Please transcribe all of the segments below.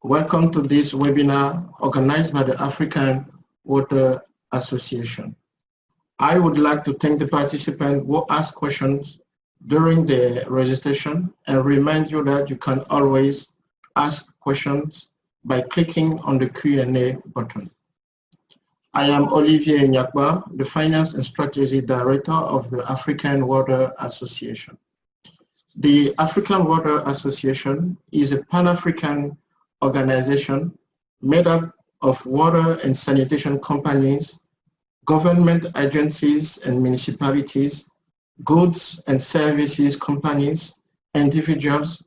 Welcome to this webinar organized by the African Water Association. I would like to thank the participants who asked questions during the registration and remind you that you can always ask questions by clicking on the Q&A button. I am Olivier Nyakba, the Finance and Strategy Director of the African Water Association. The African Water Association is a Pan-African organization made up of water and sanitation companies, government agencies and municipalities, goods and services companies, individuals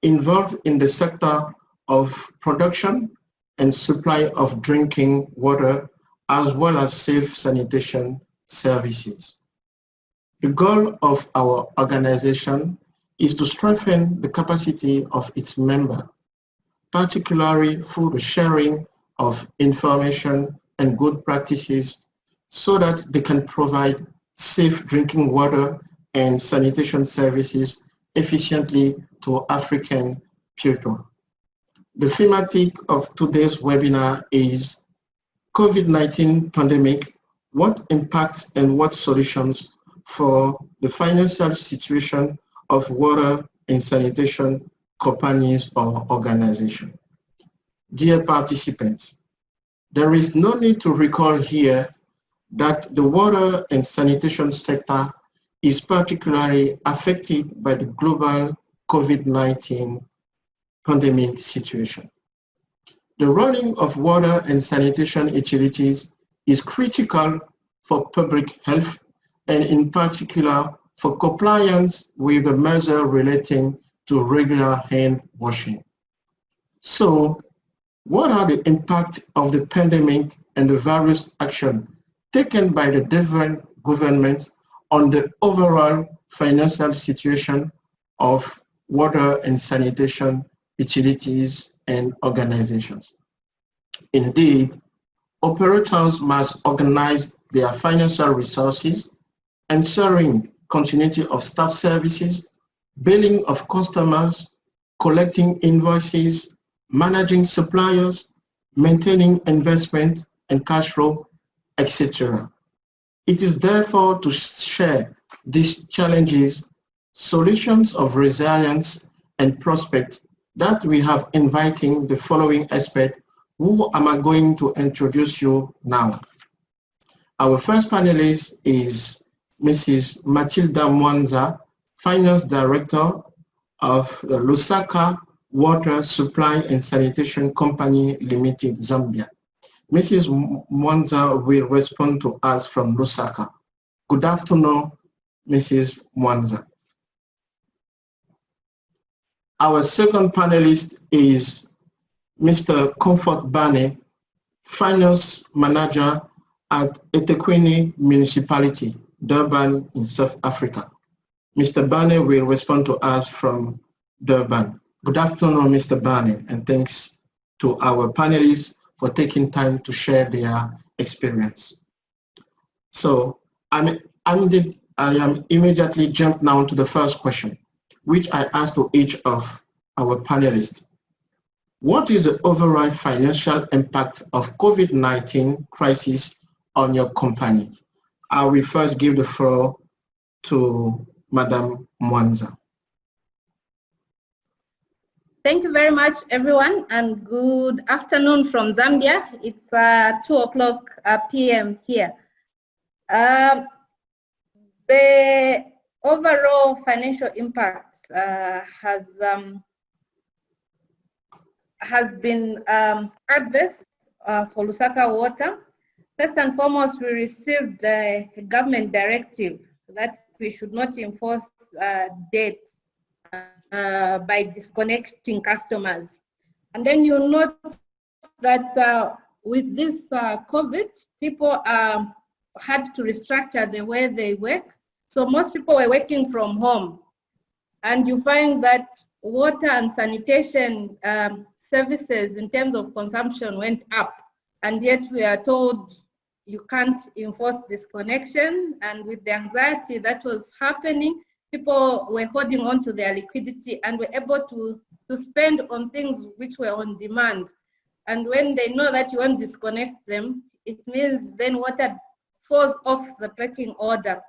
involved in the sector of production and supply of drinking water, as well as safe sanitation services. The goal of our organization is to strengthen the capacity of its members, particularly through the sharing of information and good practices so that they can provide safe drinking water and sanitation services efficiently to African people. The thematic of today's webinar is COVID-19 pandemic, what impact and what solutions for the financial situation of water and sanitation companies or organizations. Dear participants, there is no need to recall here that the water and sanitation sector is particularly affected by the global COVID-19 pandemic situation. The running of water and sanitation utilities is critical for public health and in particular for compliance with the measure relating to regular hand washing. So, what are the impacts of the pandemic and the various actions taken by the different governments on the overall financial situation of water and sanitation utilities and organizations? Indeed, operators must organize their financial resources, ensuring continuity of staff services, billing of customers, collecting invoices, managing suppliers, maintaining investment and cash flow, etc. It is therefore to share these challenges, solutions of resilience and prospects that we have inviting the following experts who am going to introduce you now. Our first panelist is Mrs. Matilda Mwanza, Finance Director of the Lusaka Water Supply and Sanitation Company Limited, Zambia. Mrs. Mwanza will respond to us from Lusaka. Good afternoon, Mrs. Mwanza. Our second panelist is Mr. Comfort Bane, Finance Manager at eThekwini Municipality, Durban in South Africa. Mr. Bane will respond to us from Durban. Good afternoon, Mr. Bane, and thanks to our panelists for taking time to share their experience. So I am immediately jump now to the first question, which I asked to each of our panelists. What is the overall financial impact of COVID-19 crisis on your company? I will first give the floor to Madam Mwanza. Thank you very much, everyone, and good afternoon from Zambia. It's 2:00 p.m. here. The overall financial impact has been adverse for Lusaka Water. First and foremost, we received a government directive that we should not enforce debt by disconnecting customers. And then you'll note that with this COVID, people had to restructure the way they work. So most people were working from home. And you find that water and sanitation services in terms of consumption went up. And yet we are told you can't enforce disconnection. And with the anxiety that was happening, people were holding on to their liquidity and were able to spend on things which were on demand. And when they know that you won't disconnect them, it means then water falls off the pecking order.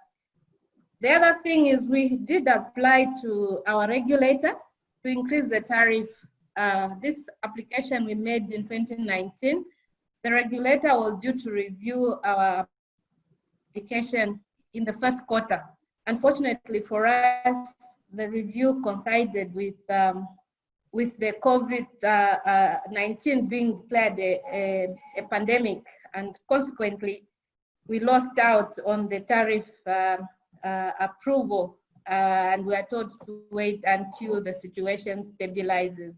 The other thing is we did apply to our regulator to increase the tariff. This application we made in 2019. The regulator was due to review our application in the first quarter. Unfortunately for us, the review coincided with the COVID-19 being declared a pandemic, and consequently, we lost out on the tariff approval, and we are told to wait until the situation stabilizes,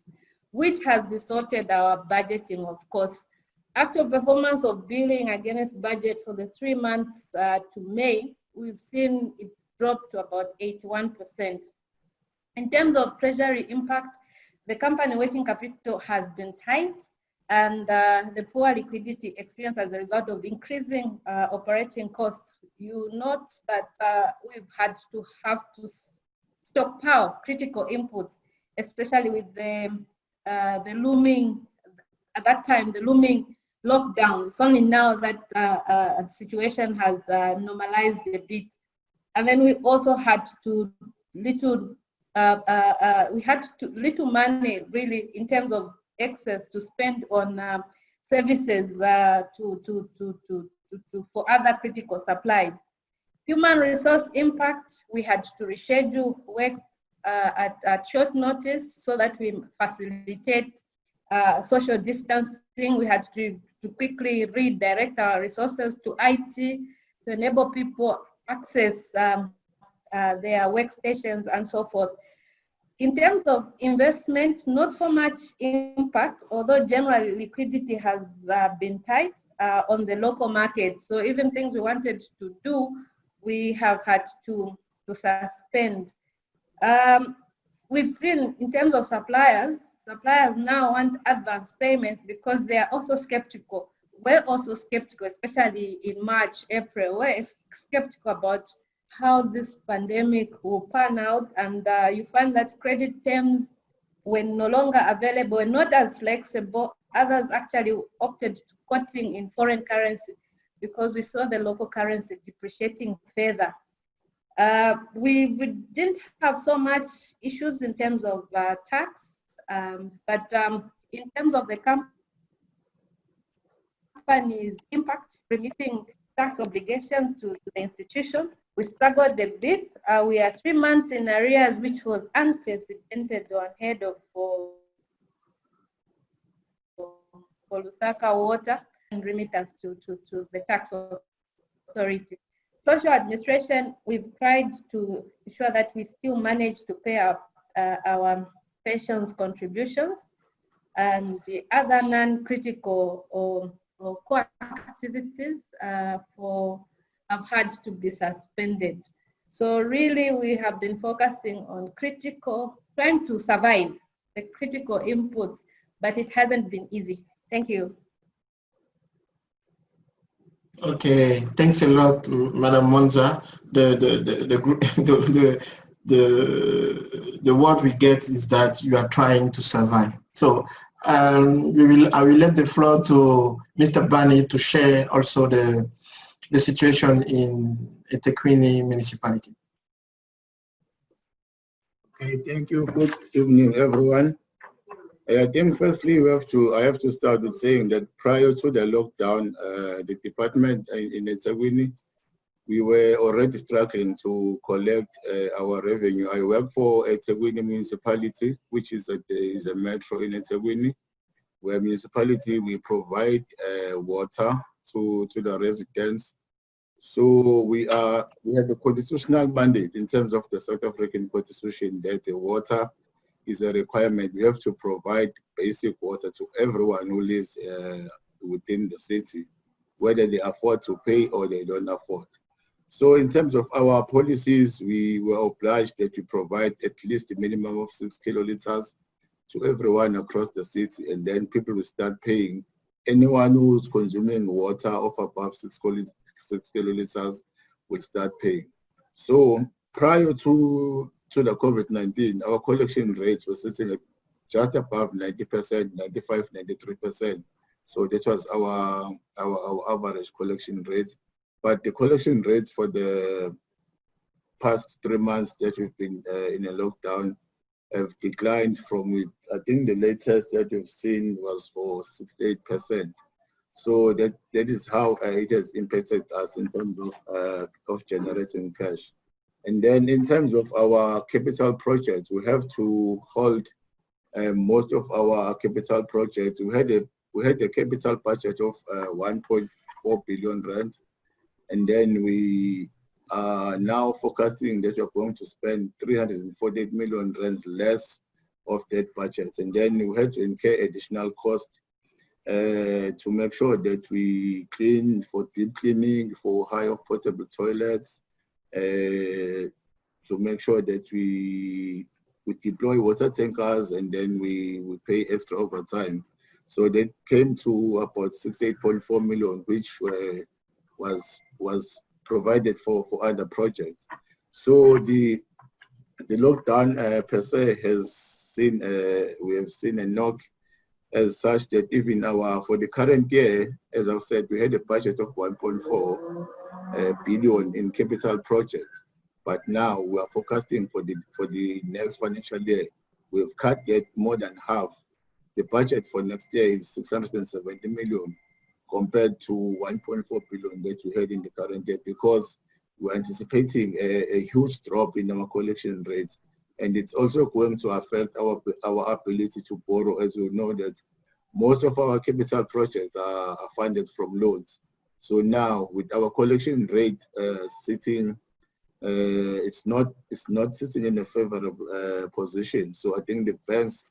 which has distorted our budgeting, of course. Actual performance of billing against budget for the 3 months to May, we've seen it drop to about 81%. In terms of treasury impact, the company working capital has been tight, and the poor liquidity experience as a result of increasing operating costs. You note that we've had to stockpile critical inputs, especially with the looming, at that time, the looming lockdown. It's only now that situation has normalized a bit. And then we also had little money really in terms of excess to spend on services for other critical supplies. Human resource impact, we had to reschedule work at short notice so that we facilitate social distancing. We had to quickly redirect our resources to IT to enable people access their workstations and so forth. In terms of investment, not so much impact, although generally liquidity has been tight on the local market. So even things we wanted to do, we have had to suspend. We've seen in terms of suppliers now want advance payments because they are also skeptical. We're also skeptical, especially in March, April. We're skeptical about how this pandemic will pan out, and you find that credit terms were no longer available and not as flexible. Others actually opted to quoting in foreign currency because we saw the local currency depreciating further. We didn't have so much issues in terms of tax, but in terms of the company's impact, remitting tax obligations to the institution, we struggled a bit. We are 3 months in arrears, which was unprecedented or unheard of for Lusaka Water and remittance to the tax authority. Social administration, we've tried to ensure that we still manage to pay our pensions contributions, and the other non-critical or core activities have had to be suspended. So really we have been focusing on trying to survive the critical inputs, but it hasn't been easy. Thank you. Okay, thanks a lot, Madam Monza. The word we get is that you are trying to survive. So I will let the floor to Mr. Bani to share also the situation in eThekwini municipality. Okay, thank you. Good evening, everyone. I think firstly I have to start with saying that prior to the lockdown, the department in eThekwini, we were already struggling to collect our revenue. I work for eThekwini municipality, which is a metro in eThekwini, where municipality we provide water to the residents. So we have a constitutional mandate in terms of the South African Constitution that the water is a requirement. We have to provide basic water to everyone who lives within the city, whether they afford to pay or they don't afford. So in terms of our policies, we were obliged that we provide at least a minimum of 6 kiloliters to everyone across the city, and then people will start paying. Anyone who's consuming water of above 6 kiloliters will start paying. So prior to the COVID-19, our collection rates were sitting at just above 90%, 95, 93%. So that was our average collection rate. But the collection rates for the past 3 months that we've been in a lockdown have declined from, I think the latest that we've seen was for 68%. So that is how it has impacted us in terms of generating cash. And then in terms of our capital projects, we have to hold most of our capital projects. We had a capital budget of 1.4 billion rand, and then we are now forecasting that we're going to spend 348 million rand less of that budget. And then we had to incur additional cost to make sure that we clean for deep cleaning, for higher portable toilets, to make sure that we deploy water tankers, and then we pay extra overtime. So that came to about 68.4 million, which was provided for other projects. So the lockdown per se has seen, we have seen a knock as such that even for the current year, as I've said, we had a budget of 1.4 billion in capital projects. But now we are forecasting for the next financial year. We've cut that more than half. The budget for next year is 670 million compared to 1.4 billion that we had in the current year, because we're anticipating a huge drop in our collection rates. And it's also going to affect our ability to borrow, as we know that most of our capital projects are funded from loans. So now with our collection rate sitting, it's not sitting in a favorable position. So I think the banks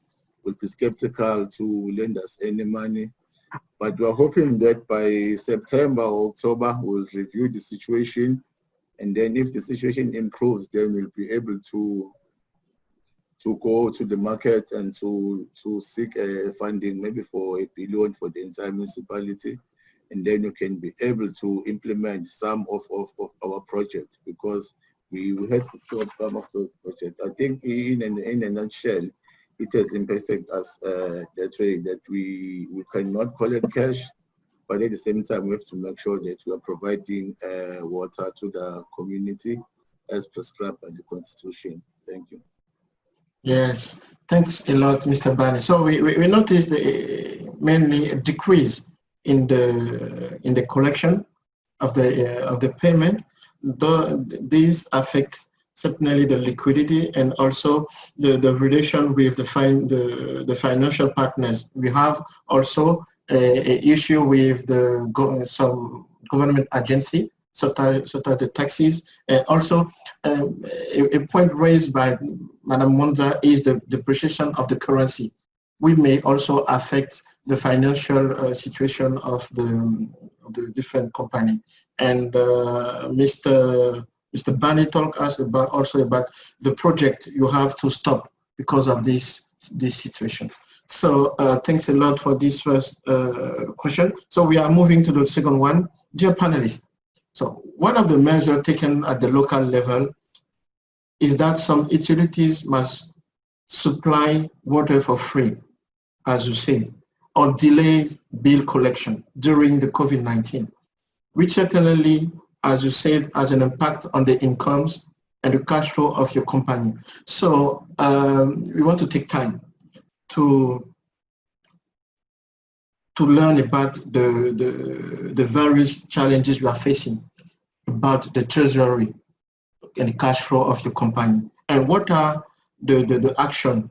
will be skeptical to lend us any money. But we're hoping that by September or October, we'll review the situation. And then if the situation improves, then we'll be able to go to the market and to seek funding, maybe for 1 billion for the entire municipality. And then you can be able to implement some of our projects, because we had to stop some of those projects. I think in a nutshell, it has impacted us that way, that we cannot collect cash, but at the same time, we have to make sure that we are providing water to the community as prescribed by the Constitution. Thank you. Yes, thanks a lot, Mr. Bani. So we noticed mainly a decrease in the collection of the payment. These affect certainly the liquidity and also the relation with the financial partners. We have also a issue with some government agency, such as the taxes. And also a point raised by Madam Monza is the depreciation of the currency. We may also affect the financial situation of the different company. And Mr. Bani talked us also about the project you have to stop because of this situation. So thanks a lot for this first question. So we are moving to the second one. Dear panelists, so one of the measures taken at the local level is that some utilities must supply water for free, as you say, or delay bill collection during the COVID-19, which certainly, as you said, has an impact on the incomes and the cash flow of your company. So we want to take time to learn about the various challenges you are facing about the treasury and the cash flow of your company, and what are the action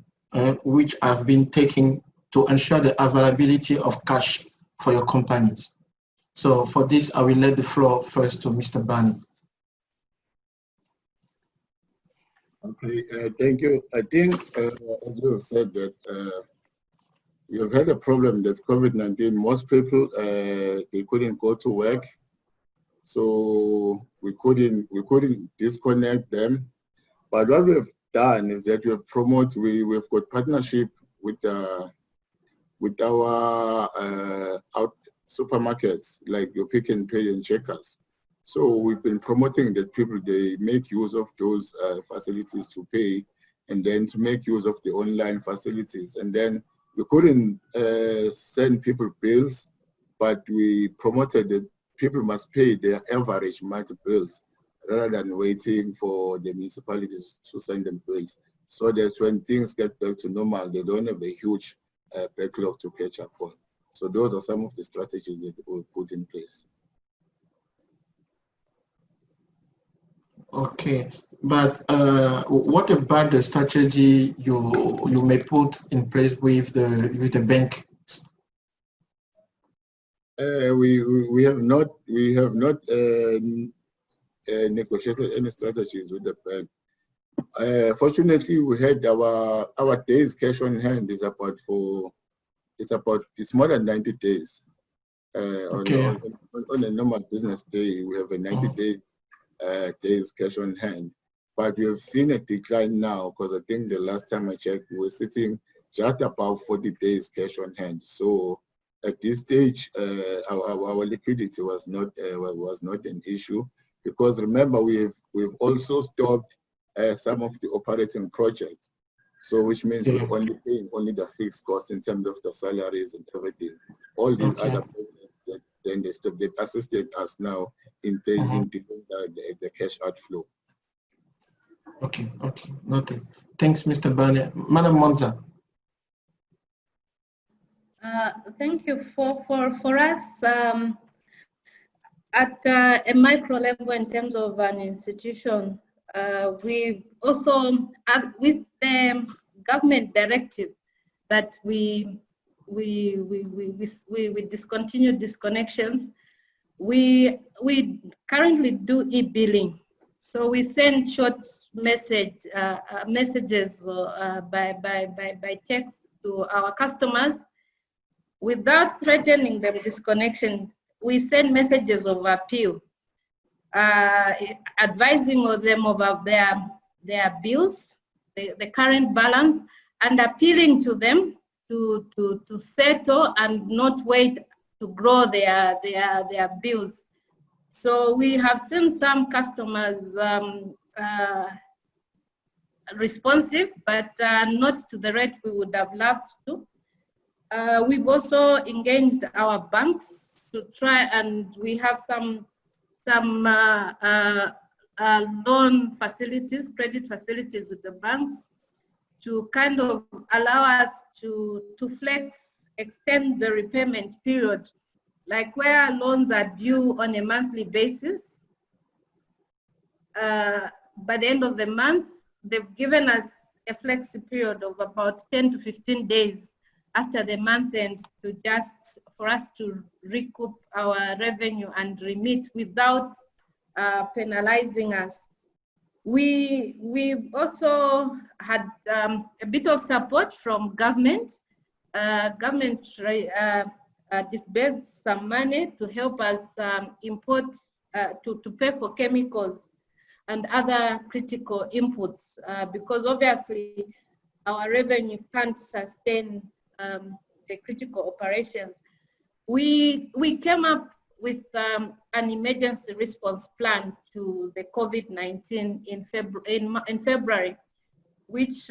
which have been taken to ensure the availability of cash for your companies. So for this, I will let the floor first to Mr. Bani. Okay, thank you. I think, as you have said, that we have had a problem that COVID-19, most people, they couldn't go to work. So we couldn't disconnect them. But what we've done is that we've got partnership with our supermarkets, like your Pick and Pay and Checkers. So we've been promoting that people, they make use of those facilities to pay, and then to make use of the online facilities. And then we couldn't send people bills, but we promoted that people must pay their average monthly bills rather than waiting for the municipalities to send them bills. So that when things get back to normal, they don't have a huge backlog to catch up on. So those are some of the strategies that we put in place. Okay, but what about the strategy you may put in place with the bank? We have not negotiated any strategies with the bank. Fortunately, we had our days cash on hand is it's more than 90 days. Okay. On a normal business day, we have a 90-day days cash on hand, but we have seen a decline now, because I think the last time I checked, we were sitting just about 40 days cash on hand. So at this stage, our liquidity was not an issue, because remember, we've also stopped some of the operating projects. So which means we're only paying the fixed costs in terms of the salaries and everything. All these other projects that then they stopped, that assisted us now in dealing the cash outflow. Okay, noted. Thanks, Mr. Bane. Madam Monza. Thank you. For us, at a micro level, in terms of an institution, we also, with the government directive that we discontinued disconnections, we currently do e-billing. So we send short messages by text to our customers without threatening them with disconnection. We send messages of appeal, advising them about their bills, the current balance, and appealing to them to settle and not wait to grow their bills. So we have seen some customers responsive, but not to the rate we would have loved to. We've also engaged our banks to try, and we have some loan facilities, credit facilities with the banks, to kind of allow us to extend the repayment period, like where loans are due on a monthly basis. By the end of the month, they've given us a flexi period of about 10 to 15 days after the month end for us to recoup our revenue and remit without penalizing us. We've also had a bit of support from government. Government disbursed some money to help us import, to pay for chemicals and other critical inputs, because obviously our revenue can't sustain the critical operations. We came up with an emergency response plan to the COVID-19 in February, which,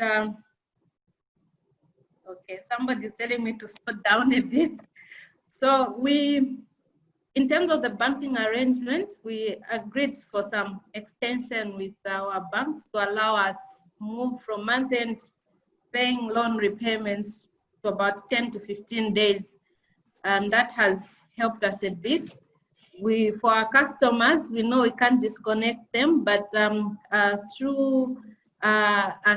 okay, somebody's telling me to slow down a bit. So in terms of the banking arrangement, we agreed for some extension with our banks to allow us move from month-end paying loan repayments to about 10 to 15 days. And that has helped us a bit. For our customers, we know we can't disconnect them, but through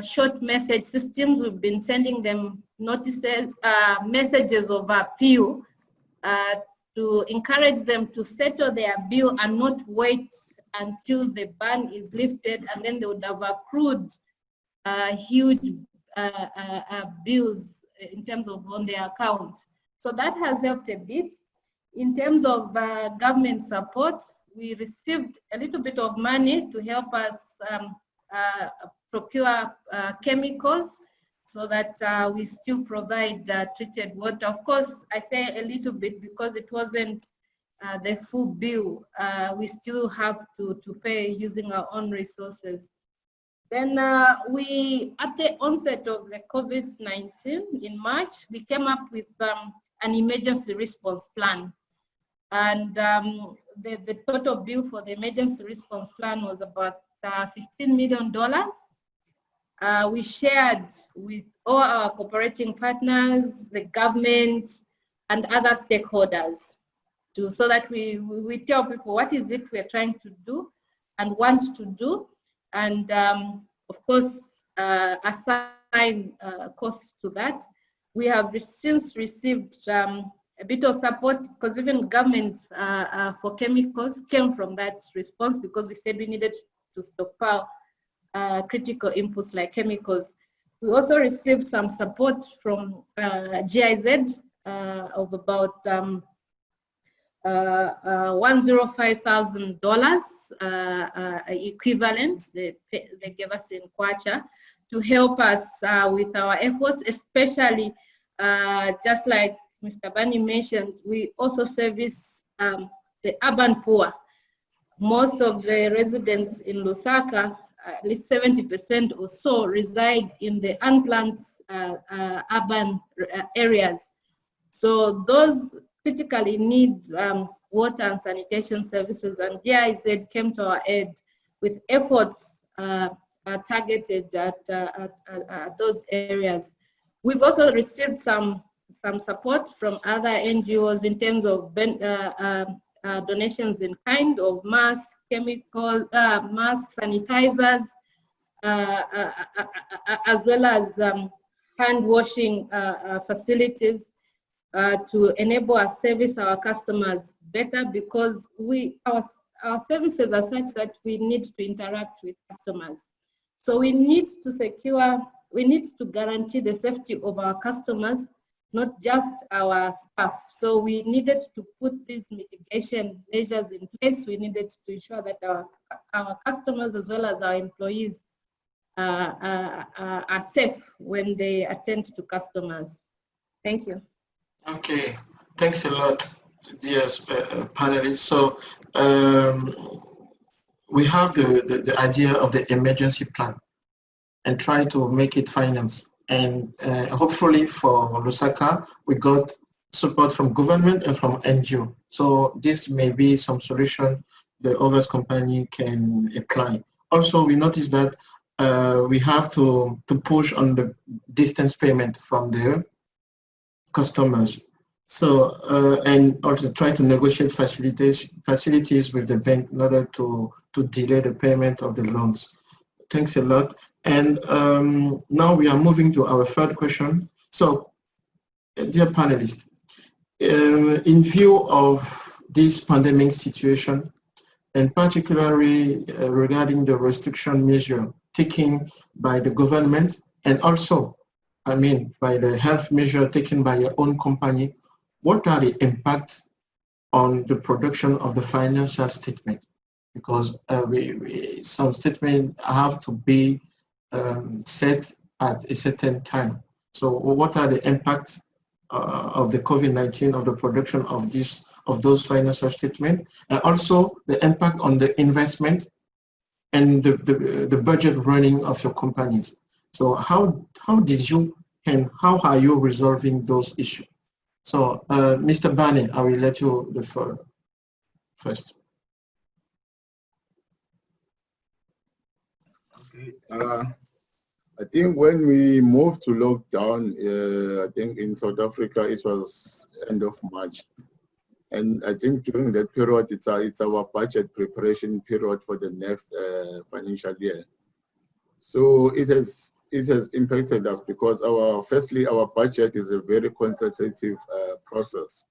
short message systems, we've been sending them notices, messages of appeal to encourage them to settle their bill and not wait until the ban is lifted, and then they would have accrued huge bills in terms of on their account. So that has helped a bit. In terms of government support, we received a little bit of money to help us procure chemicals, so that we still provide treated water. Of course, I say a little bit because it wasn't the full bill. We still have to pay using our own resources. Then we, at the onset of the COVID-19 in March, we came up with an emergency response plan. And the total bill for the emergency response plan was about $15 million. We shared with all our cooperating partners, the government, and other stakeholders, so that we tell people what is it we're trying to do and want to do, and of course assign costs to that. We have since received a bit of support, because even government for chemicals came from that response, because we said we needed to stockpile critical inputs like chemicals. We also received some support from GIZ of about $105,000 equivalent they gave us in Kwacha to help us with our efforts, especially just like Mr. Bani mentioned, we also service the urban poor. Most of the residents in Lusaka, at least 70% or so, reside in the unplanned urban areas. So those critically need water and sanitation services, and GIZ came to our aid with efforts targeted at those areas. We've also received some support from other NGOs in terms of donations in kind of masks, chemical masks, sanitizers, as well as hand washing facilities to enable us service our customers better, because our services are such that we need to interact with customers. So we need to guarantee the safety of our customers, not just our staff. So we needed to put these mitigation measures in place. We needed to ensure that our customers as well as our employees are safe when they attend to customers. Thank you. Okay, thanks a lot, dear panelists. So we have the idea of the emergency plan and try to make it finance. And hopefully for Lusaka, we got support from government and from NGO. So this may be some solution the August company can apply. Also, we noticed that we have to push on the distance payment from their customers. So, and also try to negotiate facilities with the bank in order to delay the payment of the loans. Thanks a lot. And now we are moving to our third question. So, dear panelists, in view of this pandemic situation, and particularly regarding the restriction measure taken by the government, and also, I mean, by the health measure taken by your own company, what are the impacts on the production of the financial statement? Because some statements have to be set at a certain time. So what are the impacts of the COVID-19 of the production of those financial statements, and also the impact on the investment and the budget running of your companies? So how did you, and how are you resolving those issues? So Mr. Bani, I will let you the floor first. Okay. I think when we moved to lockdown, I think in South Africa it was end of March, and I think during that period it's our budget preparation period for the next financial year. So it has impacted us because firstly our budget is a very consultative process.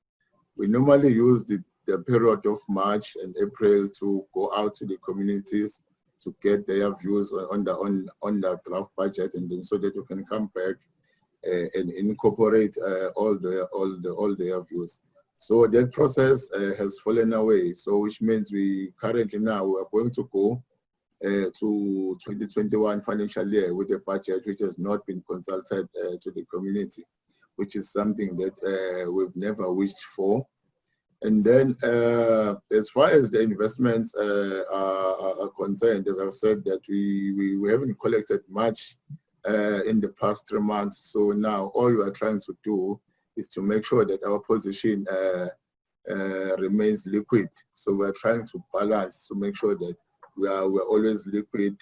We normally use the period of March and April to go out to the communities to get their views on the draft budget, and then so that we can come back and incorporate all their views. So that process has fallen away. So which means we currently now are going to go to 2021 financial year with a budget which has not been consulted to the community, which is something that we've never wished for. And then as far as the investments are concerned, as I've said, that we haven't collected much in the past 3 months. So now all we are trying to do is to make sure that our position remains liquid. So we're trying to balance to make sure that we're always liquid.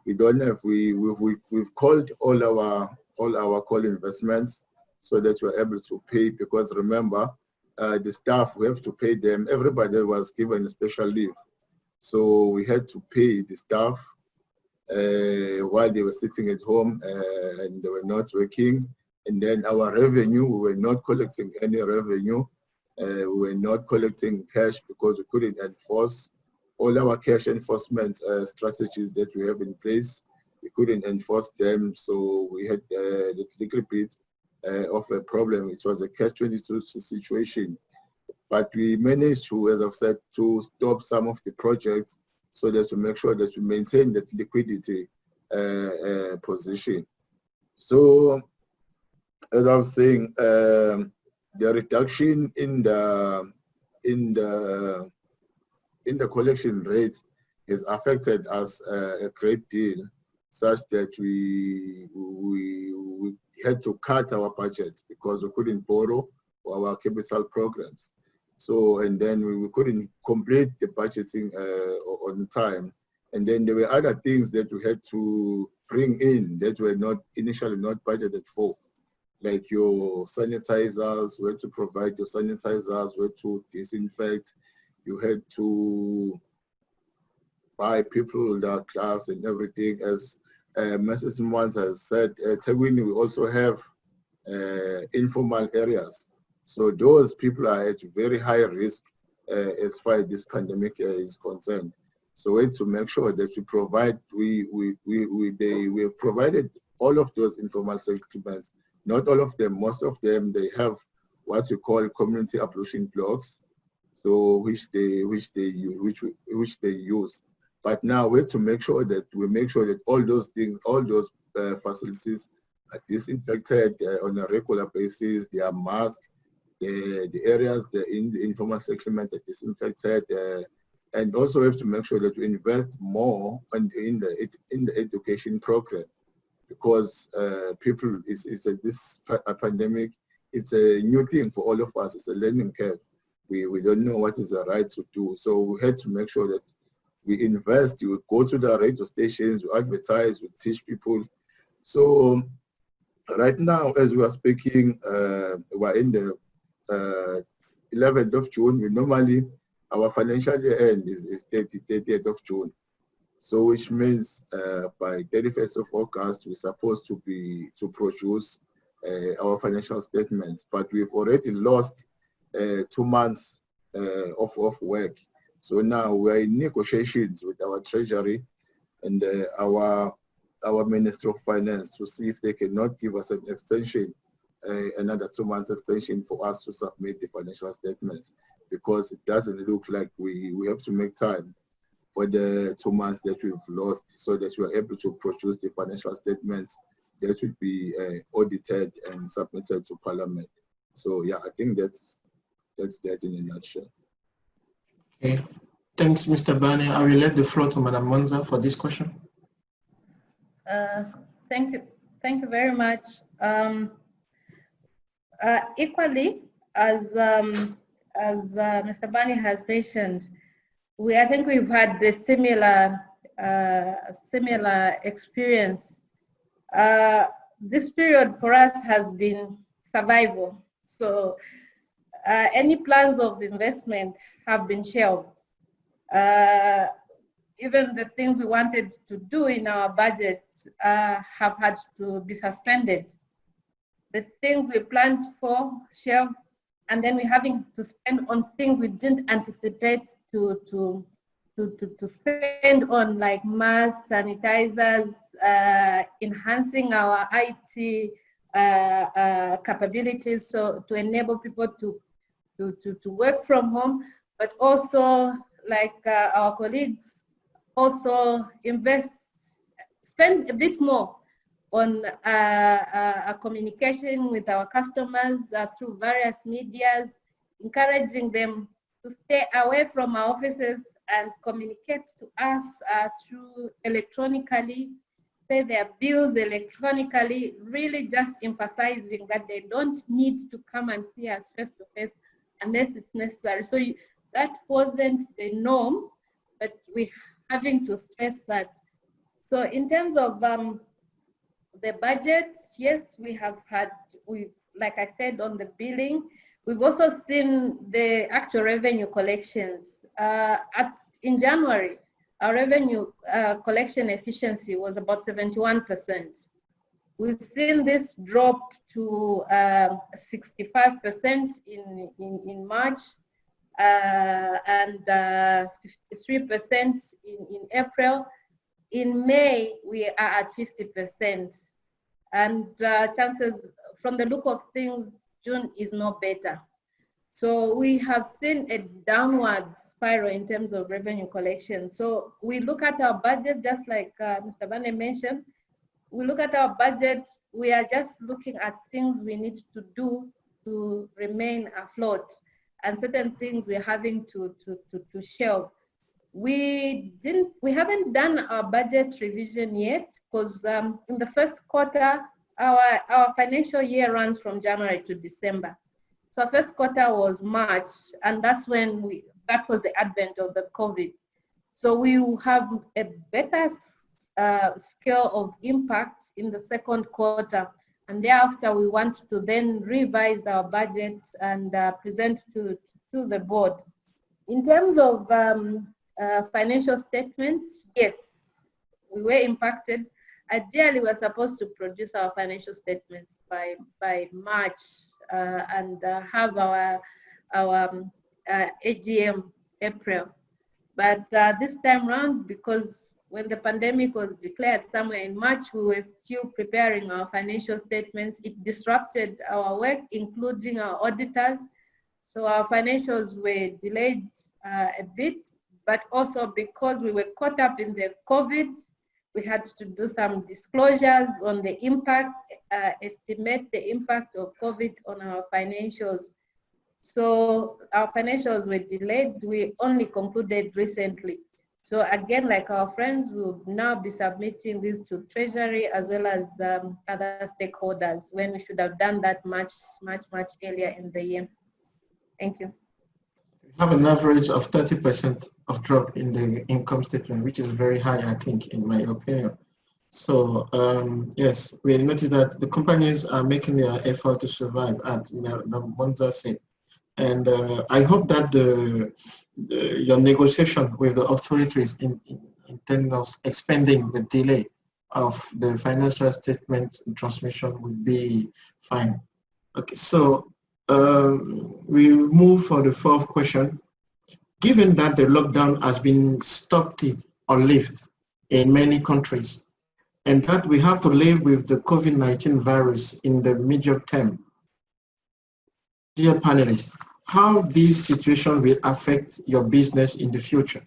We don't have we've called all our call investments so that we're able to pay, because remember, the staff, we have to pay them. Everybody was given a special leave, so we had to pay the staff while they were sitting at home and they were not working. And then our revenue, we were not collecting any revenue. We were not collecting cash because we couldn't enforce all our cash enforcement strategies that we have in place. We couldn't enforce them, so we had the little bit of a problem. It was a catch-22 situation. But we managed to, as I've said, to stop some of the projects so that to make sure that we maintain that liquidity position. So, as I was saying, the reduction in the collection rate has affected us a great deal, such that we had to cut our budget because we couldn't borrow for our capital programs. So, and then we couldn't complete the budgeting on time. And then there were other things that we had to bring in that were not initially not budgeted for, like your sanitizers. We had to provide your sanitizers, we had to disinfect, you had to buy people the gloves and everything. As Mrs. Mwans has said, at eThekwini we also have informal areas. So those people are at very high risk as far as this pandemic is concerned. So we have to make sure that we provide, we have provided all of those informal settlements. Not all of them, most of them, they have what we call community ablution blocks, so which they use. But now we have to make sure that all those things, all those facilities are disinfected on a regular basis. They are masked. The areas in the informal settlement are disinfected, and also we have to make sure that we invest more in the education program, because people, this pandemic, it's a new thing for all of us. It's a learning curve. We don't know what is the right to do. So we had to make sure that we invest, we go to the radio stations, we advertise, we teach people. So right now, as we are speaking, we're in the 11th of June. We normally, our financial year end is 30th of June. So which means by 31st of August, we're supposed to produce our financial statements, but we've already lost 2 months of work. So now we're in negotiations with our treasury and our Ministry of Finance to see if they cannot give us an extension, another 2 months extension for us to submit the financial statements, because it doesn't look like we have to make time for the 2 months that we've lost, so that we are able to produce the financial statements that will be audited and submitted to Parliament. So yeah, I think that's that in a nutshell. Okay, thanks, Mr. Bane. I will let the floor to Madam Monza for this question. Thank you very much. Equally, as Mr. Bane has mentioned, I think we've had the similar experience. This period for us has been survival. So any plans of investment have been shelved. Even the things we wanted to do in our budget have had to be suspended. The things we planned for, shelved, and then we're having to spend on things we didn't anticipate to spend on, like masks, sanitizers, enhancing our IT capabilities, so to enable people to work from home, but also, like our colleagues, also spend a bit more on communication with our customers through various medias, encouraging them to stay away from our offices and communicate to us through electronically, pay their bills electronically, really just emphasizing that they don't need to come and see us face to face unless it's necessary. So that wasn't the norm, but we're having to stress that. So in terms of the budget, yes, we have had, like I said, on the billing, we've also seen the actual revenue collections. In January, our revenue collection efficiency was about 71%. We've seen this drop to 65% in March and 53% in April. In May, we are at 50%. And chances, from the look of things, June is no better. So we have seen a downward spiral in terms of revenue collection. So we look at our budget, just like Mr. Bane mentioned, we look at our budget, we are just looking at things we need to do to remain afloat, and certain things we're having to shelve. We haven't done our budget revision yet, because in the first quarter, our financial year runs from January to December. So our first quarter was March, and that's when that was the advent of the COVID. So we will have a better scale of impact in the second quarter, and thereafter we want to then revise our budget and present to the board. In terms of financial statements, yes, we were impacted. Ideally, we're supposed to produce our financial statements by March and have our AGM April. But this time around, because when the pandemic was declared somewhere in March, we were still preparing our financial statements. It disrupted our work, including our auditors. So our financials were delayed a bit, but also because we were caught up in the COVID, we had to do some disclosures on the impact, estimate the impact of COVID on our financials. So our financials were delayed. We only concluded recently. So again, like our friends, will now be submitting this to Treasury as well as other stakeholders, when we should have done that much earlier in the year. Thank you. We have an average of 30% of drop in the income statement, which is very high, I think, in my opinion. So yes, we noticed that the companies are making their effort to survive, as Monza said. And I hope that your negotiation with the authorities in terms of expanding the delay of the financial statement transmission will be fine. Okay, so we move for the fourth question. Given that the lockdown has been stopped or lifted in many countries, and that we have to live with the COVID-19 virus in the medium term, dear panelists, how this situation will affect your business in the future?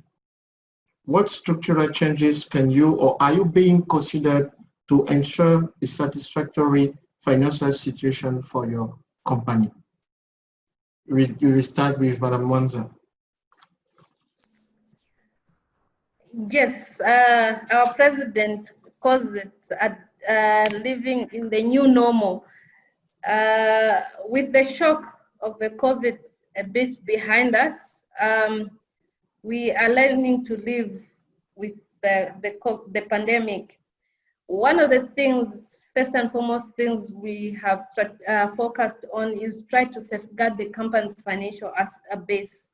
What structural changes can you or are you being considered to ensure a satisfactory financial situation for your company? We will start with Madam Monza. Yes, our president calls it living in the new normal. With the shock of the COVID a bit behind us, we are learning to live with the pandemic. One of the things, first and foremost things we have focused on is try to safeguard the company's financial base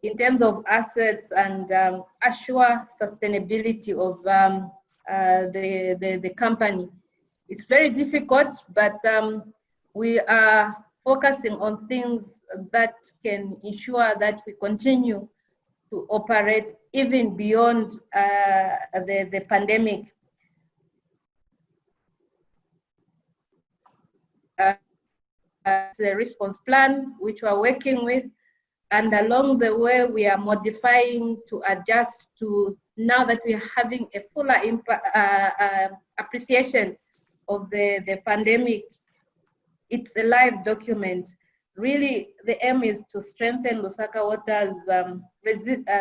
in terms of assets and assure sustainability of the company. It's very difficult, but we are focusing on things that can ensure that we continue to operate even beyond the pandemic. The response plan, which we're working with, and along the way we are modifying to adjust to, now that we are having a fuller appreciation of the pandemic. It's a live document. really the aim is to strengthen Lusaka Water's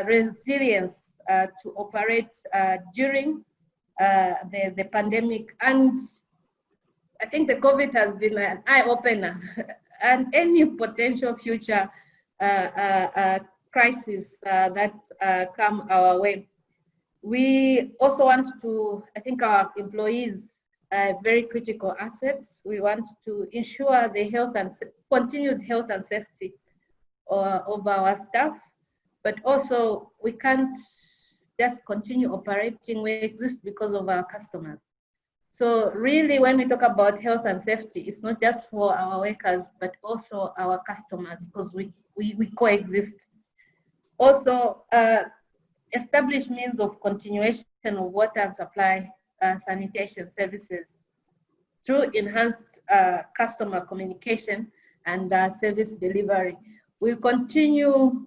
resilience to operate during the pandemic. And I think the COVID has been an eye-opener and any potential future crisis that come our way. We also want to, I think our employees are very critical assets. We want to ensure the health and continued health and safety of our staff, but also we can't just continue operating. We exist because of our customers. So really, when we talk about health and safety, it's not just for our workers, but also our customers, because we coexist. Also, establish means of continuation of water and supply sanitation services through enhanced customer communication and service delivery. We continue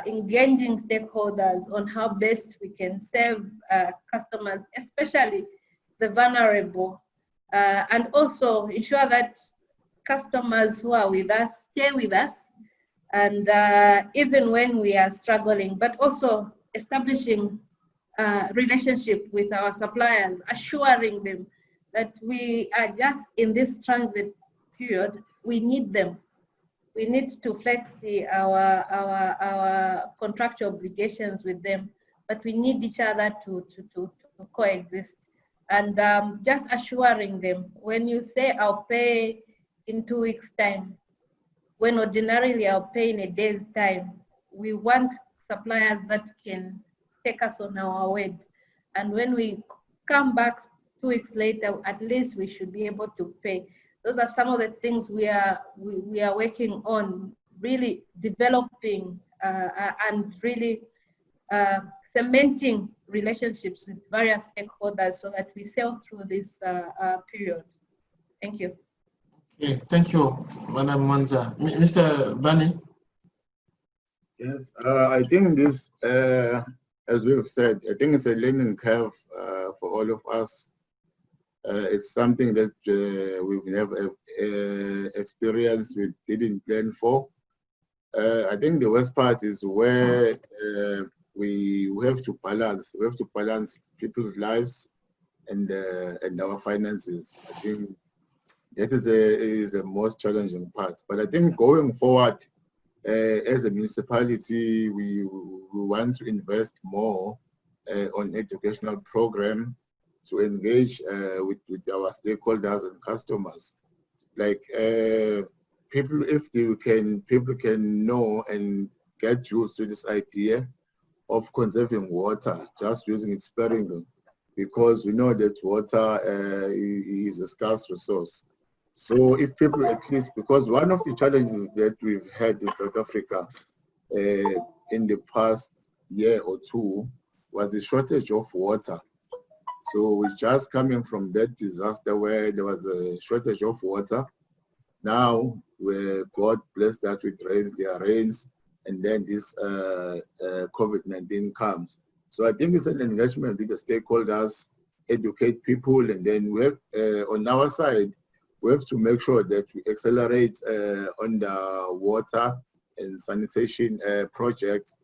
engaging stakeholders on how best we can serve customers, especially the vulnerable, and also ensure that customers who are with us stay with us, and even when we are struggling, but also establishing relationship with our suppliers, assuring them that we are just in this transit period, we need them. We need to flexi our contractual obligations with them, but we need each other to coexist. And just assuring them, when you say I'll pay in 2 weeks' time, when ordinarily I'll pay in a day's time, we want suppliers that can take us on our word. And when we come back 2 weeks later, at least we should be able to pay. Those are some of the things we are working on, really developing and really cementing relationships with various stakeholders so that we sail through this period. Thank you. Okay, thank you, Madam Manza. Mr. Bani? Yes, I think this, as we've said, I think it's a learning curve for all of us. It's something that we've never experienced, we didn't plan for. I think the worst part is where we have to balance. We have to balance people's lives and our finances. I think that is the most challenging part. But I think going forward, as a municipality, we want to invest more on educational program to engage with our stakeholders and customers. Like people can know and get used to this idea of conserving water, just using it sparingly, because we know that water is a scarce resource. So if people at least, because one of the challenges that we've had in South Africa in the past year or two was the shortage of water. So we're just coming from that disaster where there was a shortage of water. Now, where God blessed that with their rains, and then this COVID-19 comes. So I think it's an engagement with the stakeholders, educate people, and then we have, on our side, we have to make sure that we accelerate on the water and sanitation projects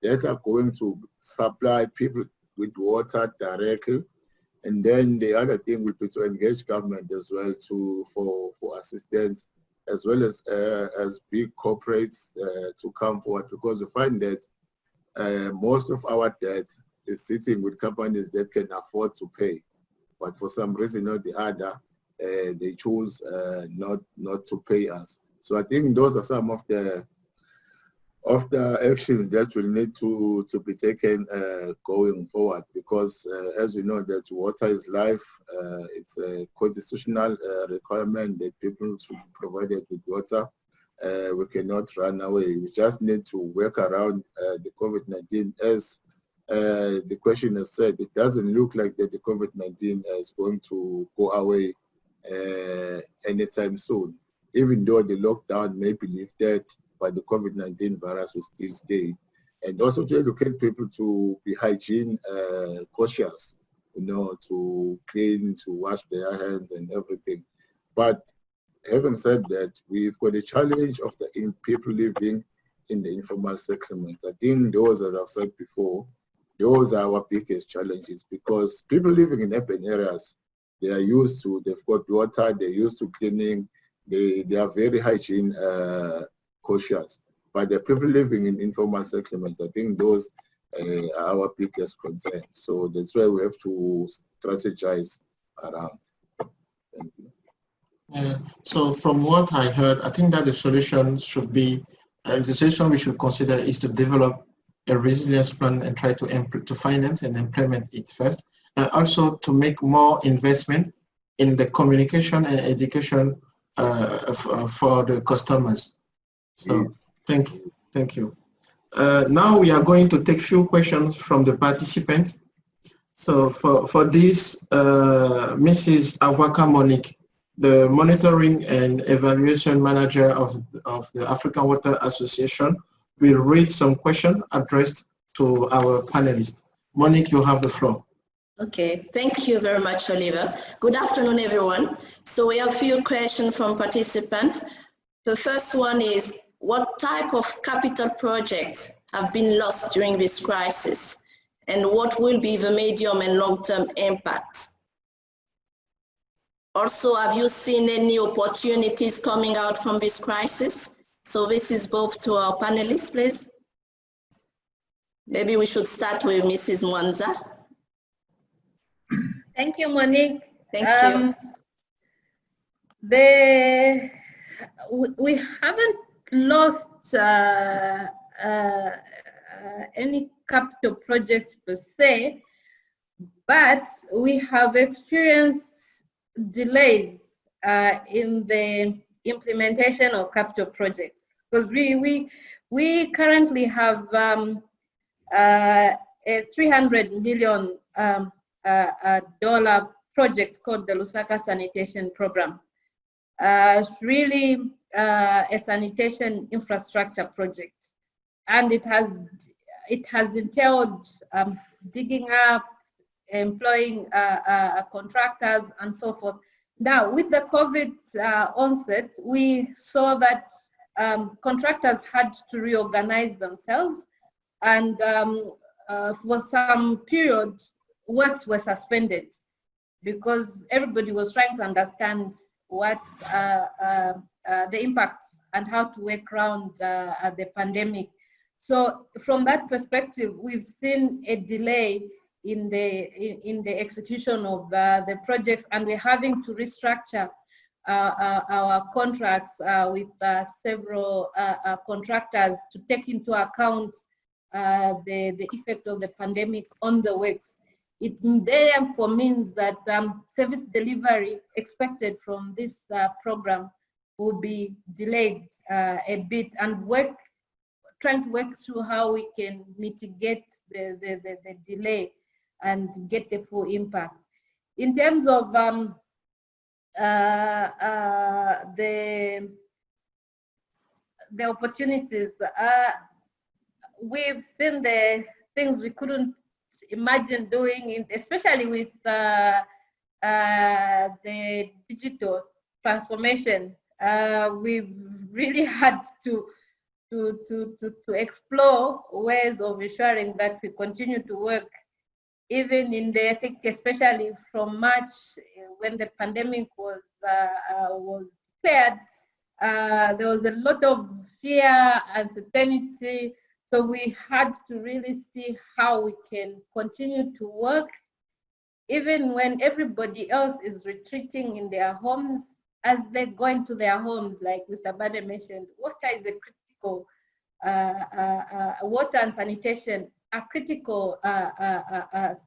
that are going to supply people with water directly. And then the other thing would be to engage government as well for assistance, as well as big corporates to come forward, because we find that most of our debt is sitting with companies that can afford to pay, but for some reason or the other, they choose not to pay us. So I think those are some of the actions that will need to be taken going forward, because as we know that water is life, it's a constitutional requirement that people should be provided with water. We cannot run away. We just need to work around the COVID-19. As the question has said, it doesn't look like that the COVID-19 is going to go away anytime soon, even though the lockdown may be lifted, but the COVID-19 virus will still stay. And also to educate people to be hygiene cautious, to clean, to wash their hands and everything. But Having said that, we've got a challenge of the people living in the informal settlements. I think those, as I've said before, those are our biggest challenges, because people living in urban areas, they are used to, they've got water, they're used to cleaning, they are very hygiene cautious. But the people living in informal settlements, I think those are our biggest concern. So that's why we have to strategize around. Thank you. Yeah. So from what I heard, I think that the solution should be, the solution we should consider is to develop a resilience plan and try to finance and implement it first. Also to make more investment in the communication and education for the customers. So Yes. thank you. Now we are going to take few questions from the participants. So for this, Mrs. Awaka Monique, the Monitoring and Evaluation Manager of the African Water Association, will read some questions addressed to our panelists. Monique, you have the floor. Okay, thank you very much, Oliver. Good afternoon, everyone. So we have a few questions from participants. The first one is, what type of capital projects have been lost during this crisis? And what will be the medium and long-term impact? Also, have you seen any opportunities coming out from this crisis? So this is both to our panelists, please. Maybe we should start with Mrs. Mwanza. Thank you, Monique. Thank you. We haven't lost any capital projects per se, but we have experienced delays in the implementation of capital projects, because we currently have a $300 million project called the Lusaka Sanitation Program. It's really a sanitation infrastructure project, and it has entailed digging up, employing contractors, and so forth. Now, with the COVID onset, we saw that contractors had to reorganize themselves, and for some period, works were suspended because everybody was trying to understand what the impact and how to work around the pandemic. So from that perspective, we've seen a delay in the execution of the projects, and we're having to restructure our contracts with several contractors to take into account the effect of the pandemic on the works. It therefore means that service delivery expected from this program will be delayed a bit, and trying to work through how we can mitigate the delay and get the full impact. In terms of the opportunities, we've seen the things we couldn't imagine doing, especially with the digital transformation. We've really had to explore ways of ensuring that we continue to work, even in the, I think especially from March, when the pandemic was declared, there was a lot of fear, uncertainty. So we had to really see how we can continue to work, even when everybody else is retreating in their homes. As they go into their homes, like Mr. Bade mentioned, water is a critical, water and sanitation are critical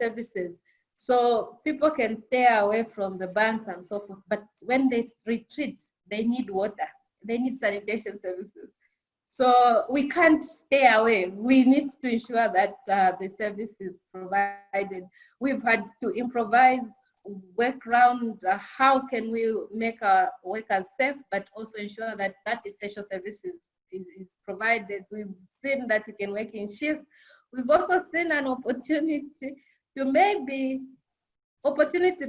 services. So people can stay away from the banks and so forth, but when they retreat, they need water, they need sanitation services. So we can't stay away. We need to ensure that the service is provided. We've had to improvise, work around how can we make our workers safe, but also ensure that essential services is provided. We've seen that we can work in shifts. We've also seen an opportunity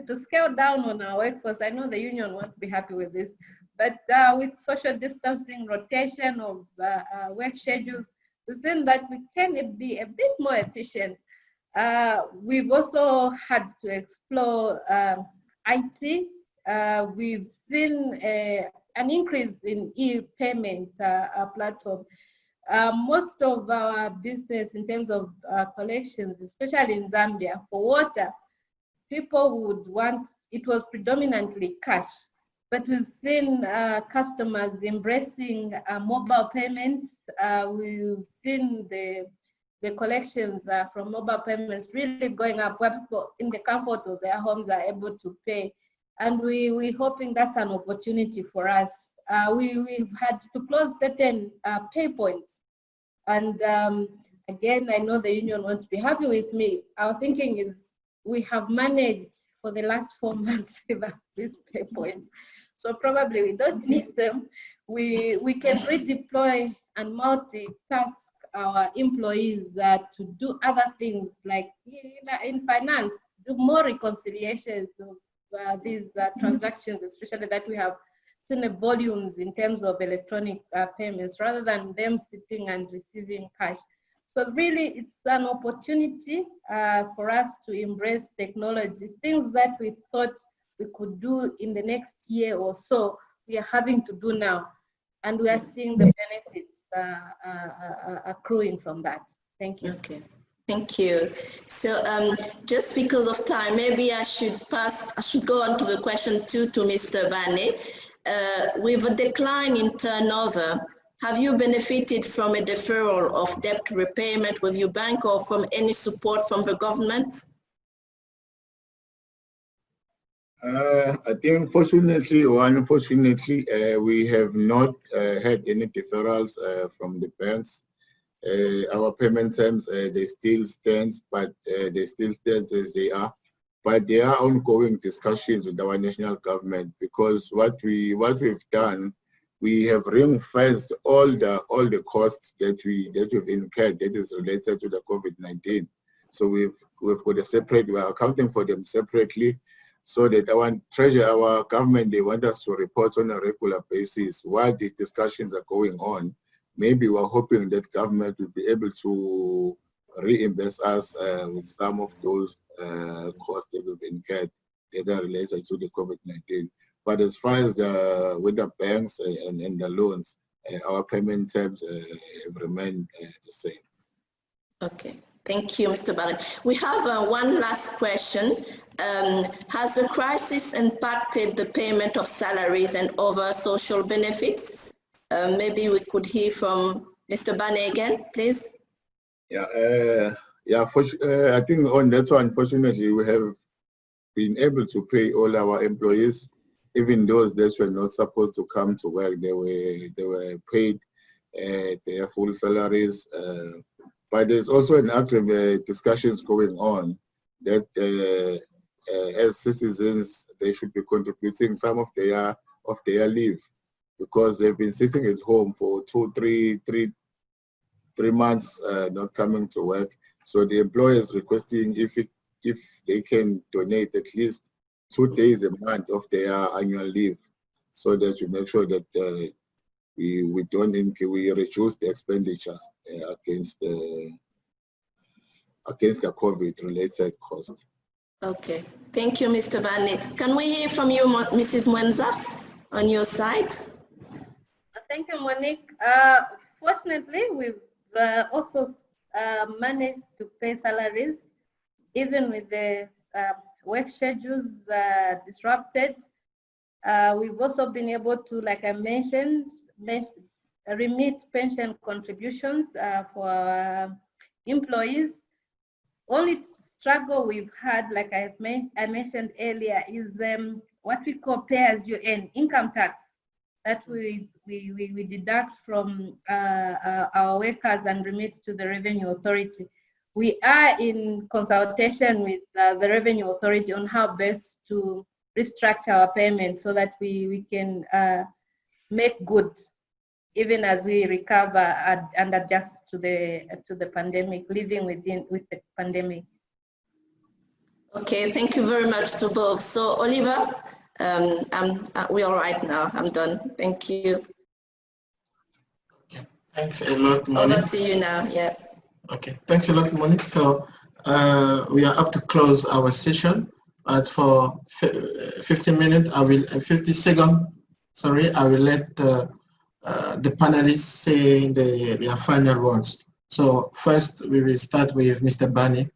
to scale down on our workforce. I know the union won't be happy with this, But with social distancing, rotation of work schedules, we've seen that we can be a bit more efficient. We've also had to explore IT. We've seen an increase in e-payment platform. Most of our business in terms of collections, especially in Zambia, for water, people would want, it was predominantly cash, but we've seen customers embracing mobile payments. We've seen the collections from mobile payments really going up, where people in the comfort of their homes are able to pay. And we're hoping that's an opportunity for us. We've had to close certain pay points. And again, I know the union won't be happy with me. Our thinking is we have managed for the last 4 months without these pay points. So probably we don't need them. We can redeploy and multitask our employees to do other things, like in finance, do more reconciliations of these transactions, especially that we have seen the volumes in terms of electronic payments, rather than them sitting and receiving cash. So really, it's an opportunity for us to embrace technology. Things that we thought we could do in the next year or so, we are having to do now. And we are seeing the benefits accruing from that. Thank you. Okay. Thank you. So just because of time, maybe I should go on to the question 2 to Mr. Bane. With a decline in turnover, have you benefited from a deferral of debt repayment with your bank or from any support from the government? I think fortunately or unfortunately, we have not had any deferrals from the banks. Our payment terms, they still stand, but they still stand as they are. But there are ongoing discussions with our national government, because what we've done, we have ring-fenced all the costs that we've incurred that is related to the COVID-19. So we've got a separate, we're accounting for them separately, so that our government, they want us to report on a regular basis while the discussions are going on. Maybe we're hoping that government will be able to reimburse us with some of those costs that we've incurred that are related to the COVID-19. But as far as with the banks and the loans, our payment terms have remained the same. Okay, thank you, Mr. Barrett. We have one last question. Has the crisis impacted the payment of salaries and other social benefits? Maybe we could hear from Mr. Bane again, please. Yeah, I think on that one, unfortunately, we have been able to pay all our employees, even those that were not supposed to come to work. They were paid their full salaries. But there's also an active discussions going on that as citizens, they should be contributing some of their leave, because they've been sitting at home for 3 months not coming to work. So the employer is requesting if they can donate at least 2 days a month of their annual leave, so that we make sure that we reduce the expenditure against the COVID-related cost. Okay, thank you, Mr. Bane. Can we hear from you, Mrs. Mwenza, on your side? Thank you, Monique. Fortunately, we've also managed to pay salaries, even with the work schedules disrupted. We've also been able to, like I mentioned, remit pension contributions for employees. Only struggle we've had, like I mentioned earlier, is what we call pay-as-you-earn income tax that we deduct from our workers and remit to the Revenue Authority. We are in consultation with the Revenue Authority on how best to restructure our payments so that we can make good, even as we recover and adjust to the pandemic, living with the pandemic. Okay, thank you very much to both. So Oliver, we're all right now. I'm done. Thank you. Okay. Thanks a lot, Monique. Over to you now. Yeah. Okay. Thanks a lot, Monique. So we are up to close our session. But for 15 minutes, 50 seconds, sorry, I will let the panelists say their final words. So first, we will start with Mr. Bani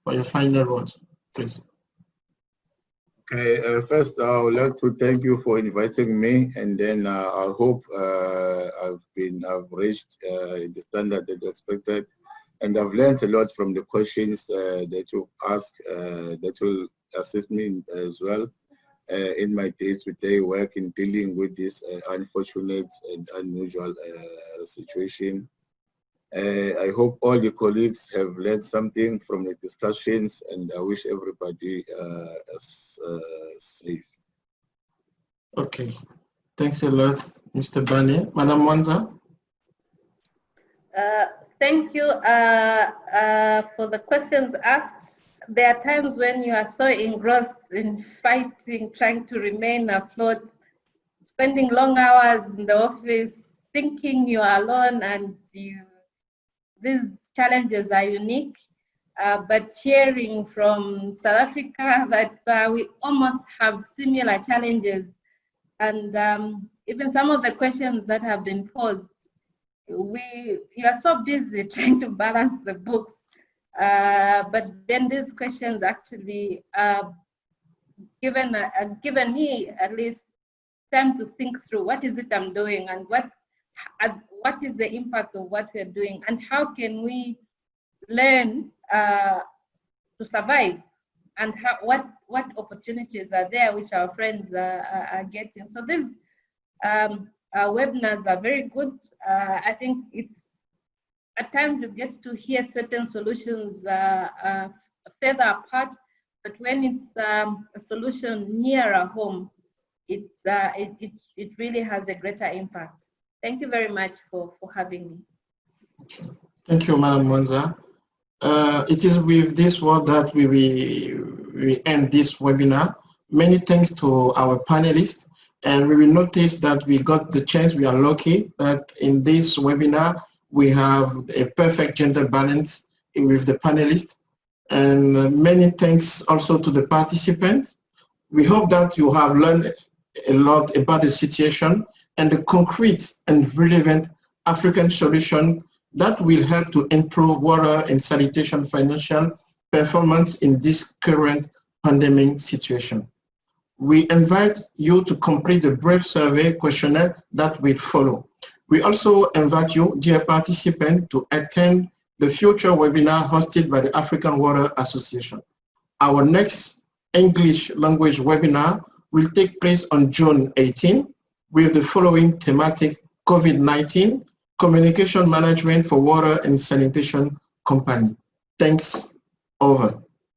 for your final words, please. Okay, first I would like to thank you for inviting me, and then I hope I've reached the standard that you expected, and I've learned a lot from the questions that you asked that will assist me as well in my day-to-day work in dealing with this unfortunate and unusual situation. I hope all the colleagues have learned something from the discussions, and I wish everybody is safe. Okay, thanks a lot, Mr. Bani. Madam Mwanza? Thank you for the questions asked. There are times when you are so engrossed in fighting, trying to remain afloat, spending long hours in the office, thinking you are alone, and these challenges are unique. But hearing from South Africa that we almost have similar challenges, and even some of the questions that have been posed, you are so busy trying to balance the books, but then these questions actually given me at least time to think through what is it I'm doing, and what is the impact of what we're doing, and how can we learn to survive, and what opportunities are there which our friends are getting. So these webinars are very good. I think it's at times you get to hear certain solutions further apart, but when it's a solution nearer home, it really has a greater impact. Thank you very much for having me. Thank you, Madam Mwanza. It is with this word that we end this webinar. Many thanks to our panelists, and we will notice that we got the chance, we are lucky that in this webinar we have a perfect gender balance with the panelists, and many thanks also to the participants. We hope that you have learned a lot about the situation and the concrete and relevant African solution that will help to improve water and sanitation financial performance in this current pandemic situation. We invite you to complete the brief survey questionnaire that will follow. We also invite you, dear participants, to attend the future webinar hosted by the African Water Association. Our next English language webinar will take place on June 18 with the following thematic: COVID-19, Communication Management for Water and Sanitation Company. Thanks. Over.